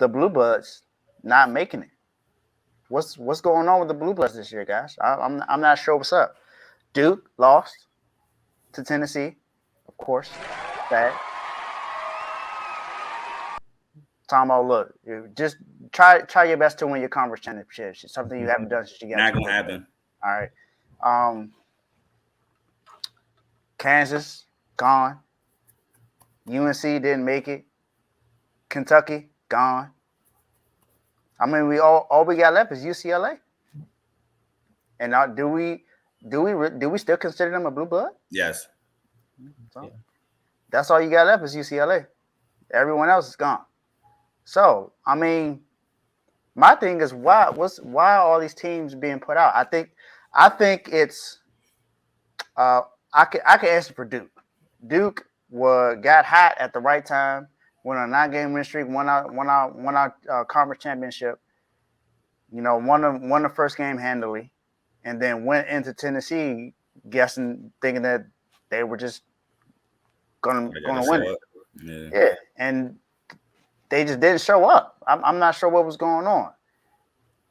the Blue Bloods not making it. What's going on with the Blue Bloods this year, guys? I'm not sure what's up. Duke lost to Tennessee, of course. Sad. Tom, look, just try your best to win your conference championship. It's something you haven't done since you got. Not gonna happen. All right. Kansas gone. UNC didn't make it. Kentucky gone. I mean, we all we got left is UCLA. And now, do we still consider them a blue blood? Yes. So, that's all you got left is UCLA. Everyone else is gone. So, I mean, my thing is why are all these teams being put out? I think it's I can answer for Duke. Duke got hot at the right time, went on a 9-game win streak, won our conference championship. You know, won the first game handily, and then went into Tennessee thinking that they were just gonna win it. Yeah, and they just didn't show up. I'm not sure what was going on.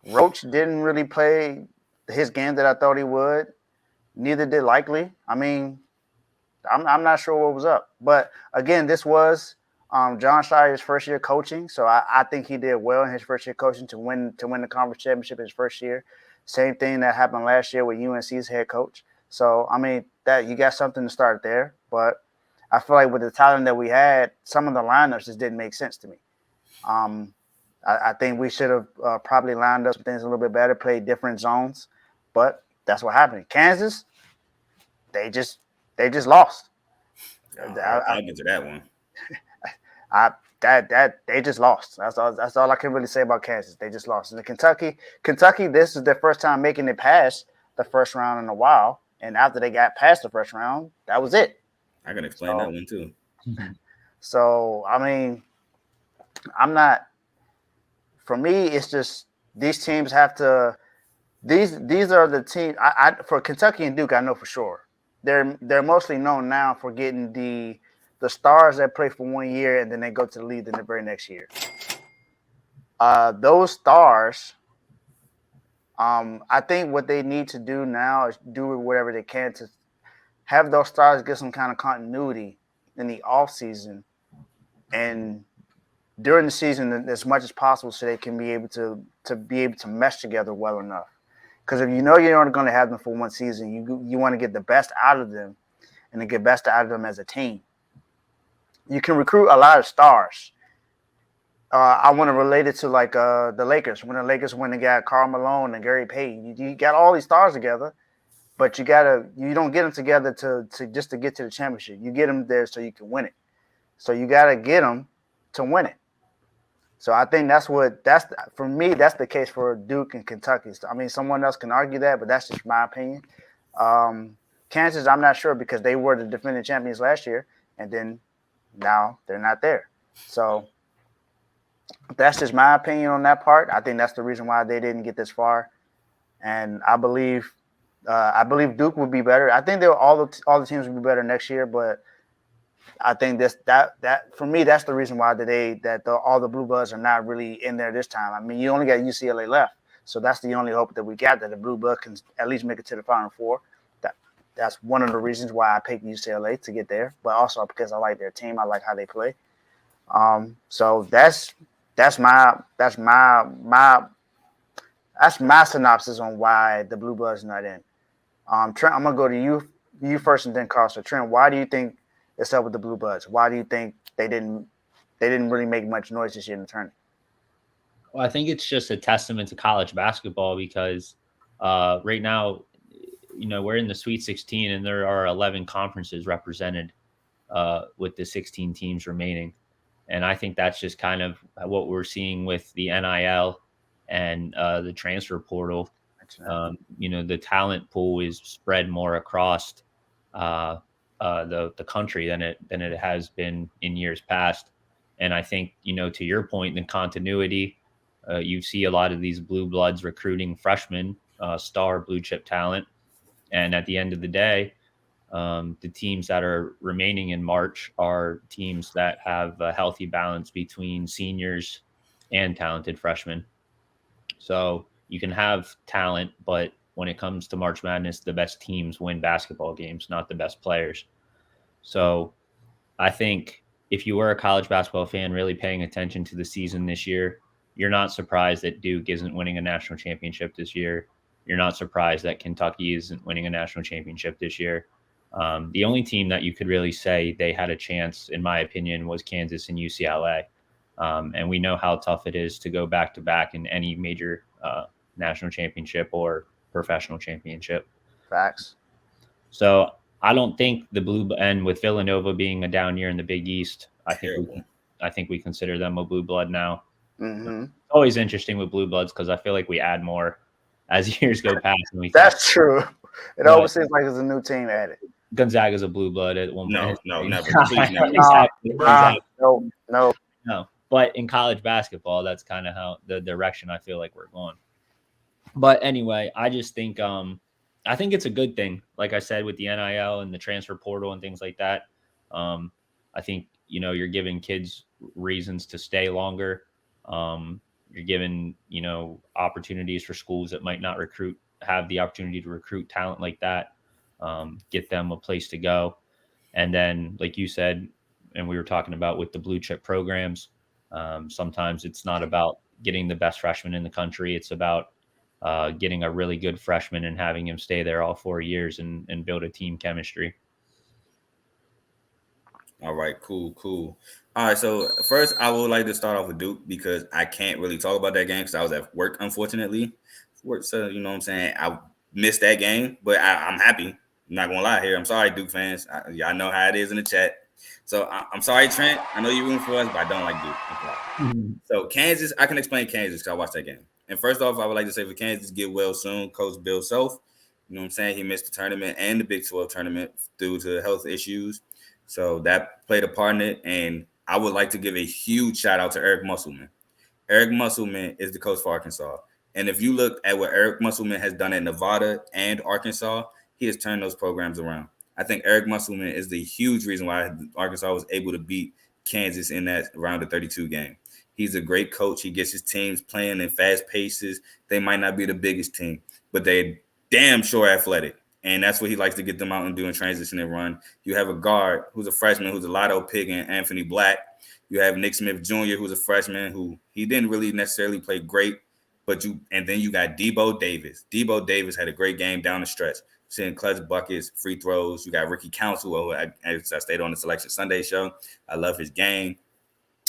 Roach didn't really play his game that I thought he would. Neither did Likely. I mean, I'm not sure what was up. But again, this was John Schuyler's first year coaching, so I think he did well in his first year coaching to win the conference championship his first year. Same thing that happened last year with UNC's head coach. So I mean, that you got something to start there. But I feel like with the talent that we had, some of the lineups just didn't make sense to me. I think we should have probably lined up things a little bit better, played different zones, but that's what happened. Kansas, they just lost. I'll get to that one. They just lost. That's all I can really say about Kansas. They just lost. And the Kentucky, this is their first time making it past the first round in a while. And after they got past the first round, that was it. I can explain that one too. So I mean, for me, it's just these teams have to. These are the teams. For Kentucky and Duke, I know for sure. They're mostly known now for getting the stars that play for 1 year and then they go to the league in the very next year. Those stars, I think what they need to do now is do whatever they can to have those stars get some kind of continuity in the off season and during the season as much as possible, so they can be able to mesh together well enough. Because if you know you're only going to have them for one season, you want to get the best out of them and to get best out of them as a team. You can recruit a lot of stars. I want to relate it to like the Lakers. When the Lakers went and got Karl Malone and Gary Payton, you got all these stars together, but you don't get them together to just to get to the championship. You get them there so you can win it. So you got to get them to win it. So I think for me, that's the case for Duke and Kentucky. I mean, someone else can argue that, but that's just my opinion. Kansas, I'm not sure because they were the defending champions last year, and then now they're not there. So that's just my opinion on that part. I think that's the reason why they didn't get this far. And I believe Duke would be better. I think all the teams would be better next year, but I think that for me, that's the reason why all the Blue Bloods are not really in there this time. I mean, you only got UCLA left, so that's the only hope that we got, that the Blue Blood can at least make it to the Final Four. That's one of the reasons why I picked UCLA to get there, but also because I like their team, I like how they play. So that's my synopsis on why the Blue Bloods are not in. Trent, I'm gonna go to you first, and then Carl. So Trent, why do you think it's up with the Blue Bloods? Why do you think they didn't really make much noise this year in the tournament? Well, I think it's just a testament to college basketball because right now, we're in the Sweet 16 and there are 11 conferences represented with the 16 teams remaining. And I think that's just kind of what we're seeing with the NIL and the transfer portal. The talent pool is spread more across the country than it has been in years past. And I think, to your point, the continuity, you see a lot of these blue bloods recruiting freshmen, star blue chip talent. And at the end of the day, the teams that are remaining in March are teams that have a healthy balance between seniors and talented freshmen. So you can have talent, but when it comes to March Madness, the best teams win basketball games, not the best players. So I think if you were a college basketball fan really paying attention to the season this year, you're not surprised that Duke isn't winning a national championship this year. You're not surprised that Kentucky isn't winning a national championship this year. The only team that you could really say they had a chance, in my opinion, was Kansas and UCLA. And we know how tough it is to go back to back in any major national championship or professional championship. Facts. So I don't think the blue, and with Villanova being a down year in the Big East, I think we consider them a blue blood now. Mm-hmm. It's always interesting with blue bloods because I feel like we add more as years go past. And That's true. It always seems like it's a new team added. Gonzaga's a blue blood at one point. No, never. Please, never. Exactly. No. But in college basketball, that's kind of how the direction I feel like we're going. But anyway, I just think I think it's a good thing. Like I said, with the NIL and the transfer portal and things like that, I think you're giving kids reasons to stay longer. You're giving opportunities for schools that might not have the opportunity to recruit talent like that, get them a place to go. And then, like you said, and we were talking about with the blue chip programs, sometimes it's not about getting the best freshman in the country. It's about getting a really good freshman and having him stay there all 4 years and build a team chemistry. All right, cool. All right, so first I would like to start off with Duke because I can't really talk about that game because I was at work, unfortunately. So you know what I'm saying? I missed that game, but I'm happy. I'm not gonna lie here. I'm sorry, Duke fans. Y'all know how it is in the chat. So I'm sorry, Trent. I know you're rooting for us, but I don't like Duke. Mm-hmm. So Kansas, I can explain Kansas because I watched that game. And first off, I would like to say for Kansas, get well soon. Coach Bill Self, you know what I'm saying? He missed the tournament and the Big 12 tournament due to health issues. So that played a part in it. And I would like to give a huge shout out to Eric Musselman. Eric Musselman is the coach for Arkansas. And if you look at what Eric Musselman has done at Nevada and Arkansas, he has turned those programs around. I think Eric Musselman is the huge reason why Arkansas was able to beat Kansas in that round of 32 game. He's a great coach. He gets his teams playing in fast paces. They might not be the biggest team, but they're damn sure athletic. And that's what he likes to get them out and do in transition and run. You have a guard who's a freshman who's a lotto pick in Anthony Black. You have Nick Smith Jr., who's a freshman who he didn't really necessarily play great, and then you got Debo Davis. Debo Davis had a great game down the stretch, seeing clutch buckets, free throws. You got Ricky Council, who I stayed on the Selection Sunday show. I love his game.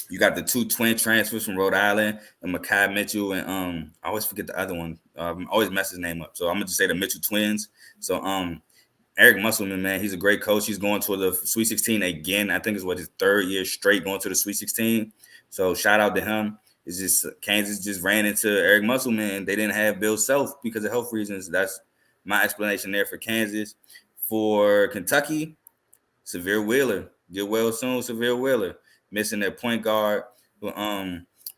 You got the two twin transfers from Rhode Island, and Makai Mitchell, and I always forget the other one. I always mess his name up. So I'm gonna just say the Mitchell twins. So Eric Musselman, man, he's a great coach. He's going to the Sweet 16 again. I think it's his third year straight going to the Sweet 16. So shout out to him. It's just Kansas just ran into Eric Musselman. They didn't have Bill Self because of health reasons. That's my explanation there for Kansas. For Kentucky, Severe Wheeler. Get well soon, Severe Wheeler. Missing their point guard who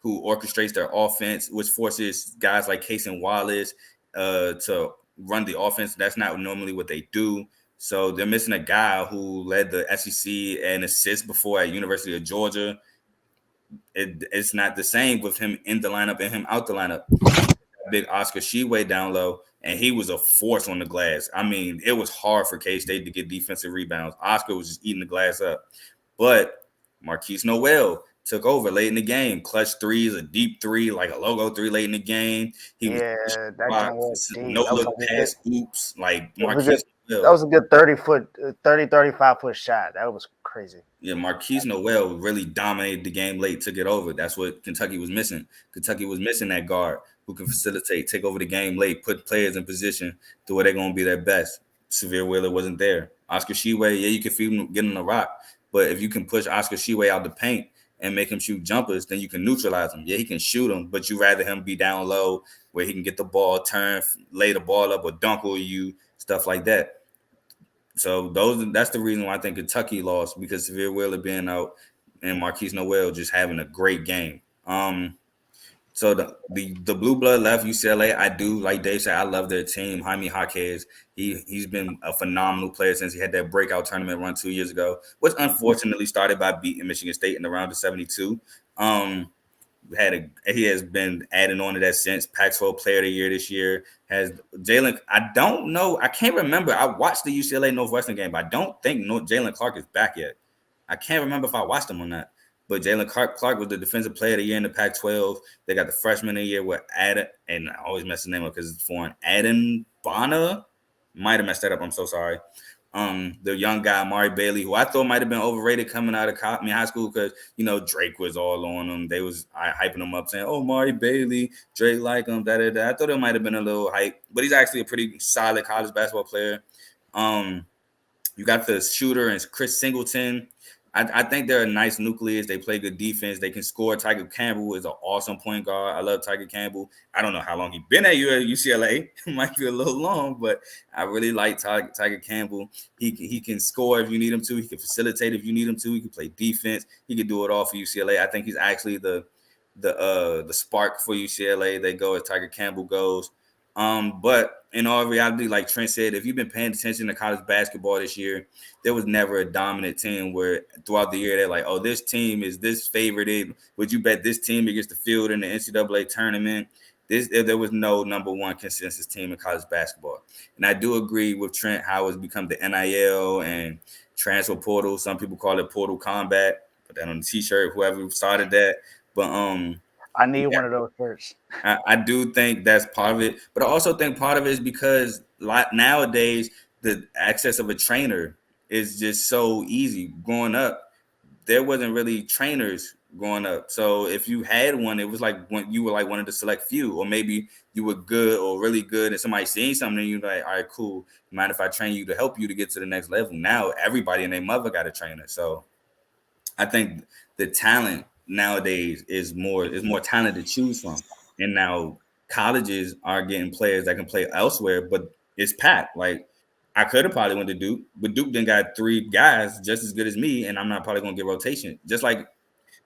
orchestrates their offense, which forces guys like Cason Wallace to run the offense. That's not normally what they do. So they're missing a guy who led the SEC and assists before at University of Georgia. It's not the same with him in the lineup and him out the lineup. Big Oscar Sheway down low, and he was a force on the glass. I mean, it was hard for K-State to get defensive rebounds. Oscar was just eating the glass up. But Marquise Noel took over late in the game. Clutch threes, a deep three, like a logo three late in the game. He was no look pass oops. Like Marquise Noel. That was a good 35-foot shot. That was crazy. Yeah, Marquise Noel really dominated the game late, took it over. That's what Kentucky was missing. Kentucky was missing that guard who can facilitate, take over the game late, put players in position to where they're going to be their best. Severe Wheeler wasn't there. Oscar Sheway, yeah, you can feed him, get him the rock. But if you can push Oscar Sheway out the paint and make him shoot jumpers, then you can neutralize him. Yeah, he can shoot them, but you rather him be down low where he can get the ball, turn, lay the ball up, or dunk on you, stuff like that. So that's the reason why I think Kentucky lost, because Severe Wheeler being out and Marquise Noel just having a great game. So the blue blood left UCLA. I do, like Dave said, I love their team. Jaime Jaquez, he's been a phenomenal player since he had that breakout tournament run 2 years ago, which unfortunately started by beating Michigan State in the round of 72. he has been adding on to that since. Pac-12 Player of the Year this year. Has Jalen? I don't know. I can't remember. I watched the UCLA Northwestern game, but I don't think Jalen Clark is back yet. I can't remember if I watched him or not. But Jalen Clark was the Defensive Player of the Year in the Pac-12. They got the Freshman of the Year with Adam, and I always mess his name up because it's foreign. Adam Bonner. Might have messed that up. I'm so sorry. The young guy, Amari Bailey, who I thought might have been overrated coming out of high school because, Drake was all on him. They was hyping him up saying, oh, Amari Bailey, Drake like him, da-da-da. I thought it might have been a little hype, but he's actually a pretty solid college basketball player. You got the shooter and Chris Singleton. I think they're a nice nucleus. They play good defense. They can score. Tiger Campbell is an awesome point guard. I love Tiger Campbell. I don't know how long he's been at UCLA. It might be a little long, but I really like Tiger Campbell. He can score if you need him to. He can facilitate if you need him to. He can play defense. He can do it all for UCLA. I think he's actually the spark for UCLA. They go as Tiger Campbell goes. But in all reality, like Trent said, if you've been paying attention to college basketball this year, there was never a dominant team where throughout the year they're like, oh, this team is this favorite. Would you bet this team against the field in the NCAA tournament? There was no number one consensus team in college basketball. And I do agree with Trent how it's become the NIL and transfer portal. Some people call it portal combat. Put that on the t-shirt, whoever started that. But I need one of those shirts. I do think that's part of it, but I also think part of it is because nowadays the access of a trainer is just so easy. Growing up, there wasn't really trainers growing up, so if you had one, it was like when you were like one of the select few, or maybe you were good or really good, and somebody saying something, and you're like, all right, cool. Mind if I train you to help you to get to the next level? Now everybody and their mother got a trainer, so I think the talent nowadays is more talent to choose from. And now colleges are getting players that can play elsewhere, but it's packed. Like I could have probably went to Duke, but Duke then got 3 guys just as good as me, and I'm not probably gonna get rotation. Just like,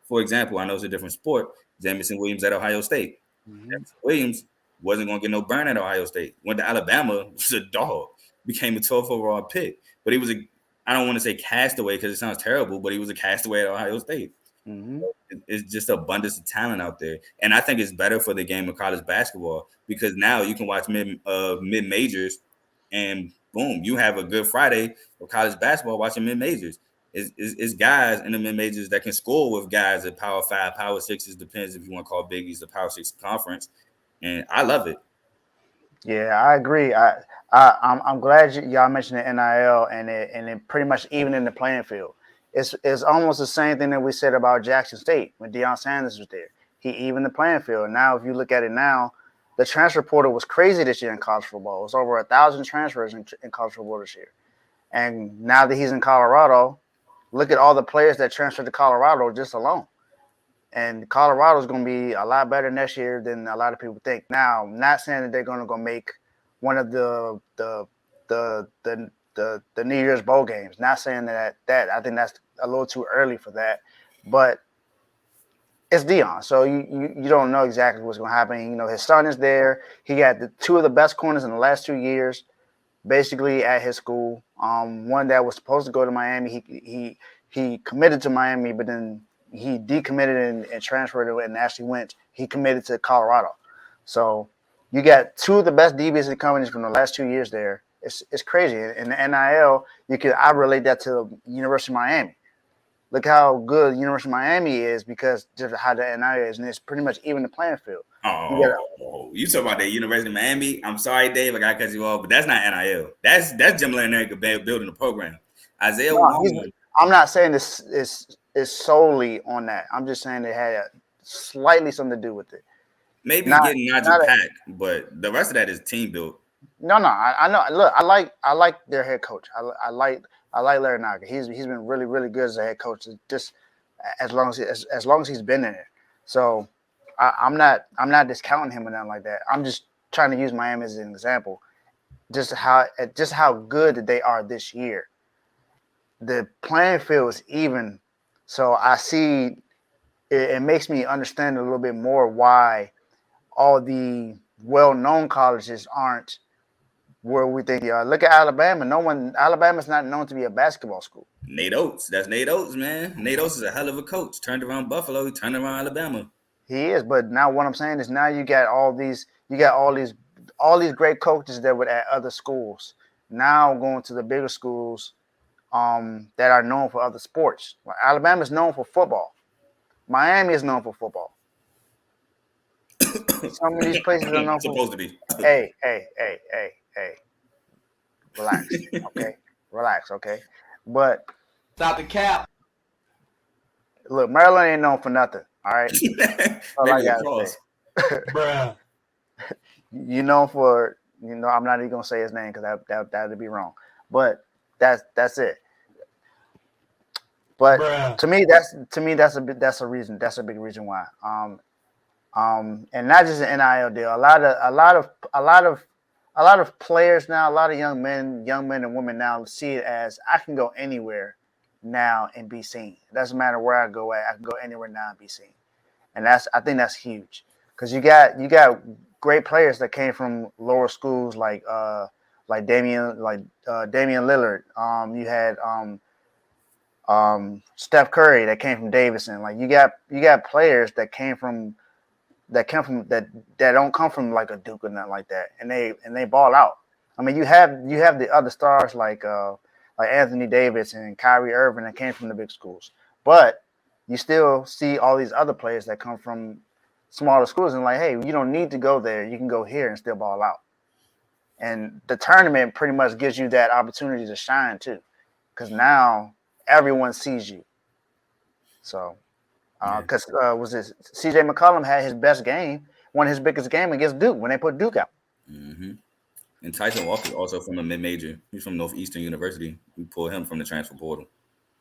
for example, I know it's a different sport. Jamison Williams at Ohio State. Jamison Williams wasn't gonna get no burn at Ohio State. Went to Alabama, was a dog, became a 12th overall pick. But he was I don't want to say castaway because it sounds terrible, but he was a castaway at Ohio State. Mm-hmm. It's just abundance of talent out there, and I think it's better for the game of college basketball because now you can watch mid majors, and boom, you have a good Friday of college basketball watching mid majors. It's guys in the mid majors that can score with guys at Power 5, Power 6s, depends if you want to call Big East the Power 6 conference, and I love it. Yeah, I agree. I'm glad y'all mentioned the NIL and it pretty much even in the playing field. It's almost the same thing that we said about Jackson State when Deion Sanders was there. He evened the playing field. Now, if you look at it now, the transfer portal was crazy this year in college football. It was over 1,000 transfers in college football this year. And now that he's in Colorado, look at all the players that transferred to Colorado just alone. And Colorado is going to be a lot better next year than a lot of people think. Now, not saying that they're going to go make one of the New Year's bowl games. Not saying that I think that's a little too early for that, but it's Deion, so you don't know exactly what's going to happen. You know, his son is there. He got the 2 of the best corners in the last 2 years, basically at his school. One that was supposed to go to Miami, he committed to Miami, but then he decommitted and transferred and actually he committed to Colorado. So you got 2 of the best DBs companies from the last 2 years there. It's crazy. In the NIL, I relate that to the University of Miami. Look how good University of Miami is because just how the NIL is, and it's pretty much even the playing field. You talk about the University of Miami. I'm sorry, Dave, I got to cut you off, but that's not NIL. That's Jim Larry building the program. Isaiah Wong. I'm not saying this is solely on that. I'm just saying it had slightly something to do with it. Maybe getting Nigel Pack, but the rest of that is team built. No, I know. Look, I like their head coach. I like Larry Naga. He's been really, really good as a head coach. Just as long as he's been in it. So I'm not discounting him or nothing like that. I'm just trying to use Miami as an example. Just how good they are this year. The playing field is even. So I see it makes me understand a little bit more why all the well-known colleges aren't where we think they are. Look at Alabama. Alabama's not known to be a basketball school. Nate Oates. That's Nate Oates, man. Nate Oates is a hell of a coach. Turned around Buffalo. He turned around Alabama. He is, but now what I'm saying is now you got all these great coaches that were at other schools. Now going to the bigger schools that are known for other sports. Like Alabama is known for football. Miami is known for football. Some of these places are known supposed to be. Hey. Relax, okay? Relax, okay? But stop the cap. Look, Maryland ain't known for nothing. All right. All I gotta say. Bruh. You know for I'm not even gonna say his name because that'd be wrong. But that's it. But Bruh. to me that's a reason. That's a big reason why. And not just an NIL deal. A lot of players now, a lot of young men and women now see it as I can go anywhere now and be seen. It doesn't matter where I go at. I can go anywhere now and be seen. And I think that's huge because you got great players that came from lower schools like Damian Lillard. You had Steph Curry that came from Davidson. Like you got players that don't come from like a Duke or nothing like that, and they ball out. I mean, you have the other stars like Anthony Davis and Kyrie Irving that came from the big schools, but you still see all these other players that come from smaller schools and like, hey, you don't need to go there. You can go here and still ball out. And the tournament pretty much gives you that opportunity to shine too, because now everyone sees you. So, because was this C.J. McCollum had his best game, won his biggest game against Duke when they put Duke out. Mm-hmm. And Tyson Walker also from a mid-major. He's from Northeastern University. We pulled him from the transfer portal.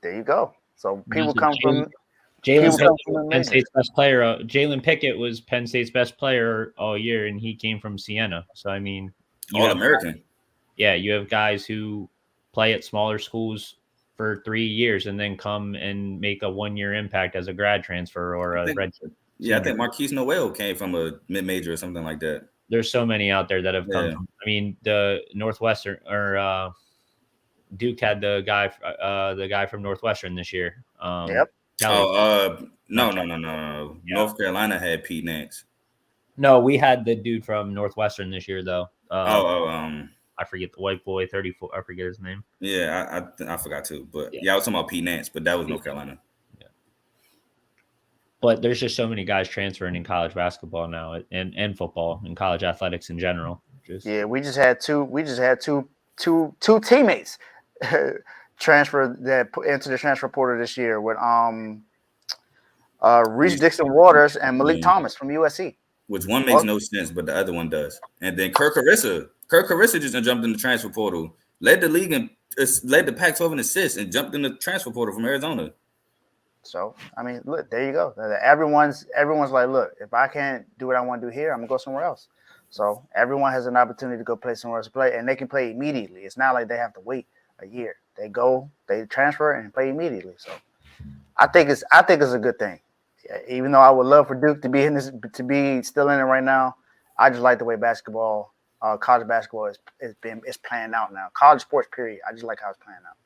There you go. So people come from Jalen Pickett, Penn State's best player. Jalen Pickett was Penn State's best player all year, and he came from Siena. So I mean, All-American. Yeah, you have guys who play at smaller schools for 3 years and then come and make a 1-year impact as a grad transfer or a redshirt. Yeah, I think Marquise Noel came from a mid-major or something like that. There's so many out there that have come from. I mean, the Northwestern or Duke had the guy from Northwestern this year. Yep. No. North Carolina had Pete Nance. No, we had the dude from Northwestern this year though. I forget the white boy, 34. I forget his name. Yeah, I forgot too. But I was talking about Pete Nance, but that was North Carolina. Yeah. But there's just so many guys transferring in college basketball now, and football and college athletics in general. We just had two teammates transfer that into the transfer portal this year with Reese Dixon Waters and Malik Thomas from USC. Which one makes no sense, but the other one does. And then Kirk Carissa just jumped in the transfer portal, led the league and led the Pac-12 in assists, and jumped in the transfer portal from Arizona. So I mean, look, there you go. Everyone's like, look, if I can't do what I want to do here, I'm gonna go somewhere else. So everyone has an opportunity to go play somewhere else to play, and they can play immediately. It's not like they have to wait a year. They go, they transfer and play immediately. So I think it's a good thing. Even though I would love for Duke to be still in it right now, I just like the way basketball, college basketball is playing out now. College sports, period. I just like how it's playing out.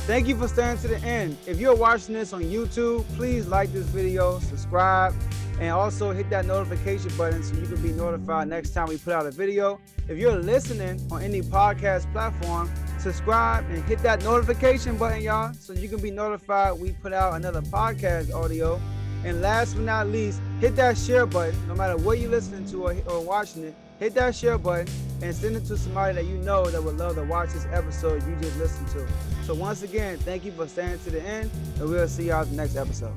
Thank you for staying to the end. If you're watching this on YouTube, please like this video, subscribe, and also hit that notification button so you can be notified next time we put out a video. If you're listening on any podcast platform, subscribe and hit that notification button, y'all, so you can be notified we put out another podcast audio. And last but not least, hit that share button. No matter what you're listening to or watching it, hit that share button and send it to somebody that you know that would love to watch this episode you just listened to. So once again, thank you for staying to the end, and we'll see y'all in the next episode.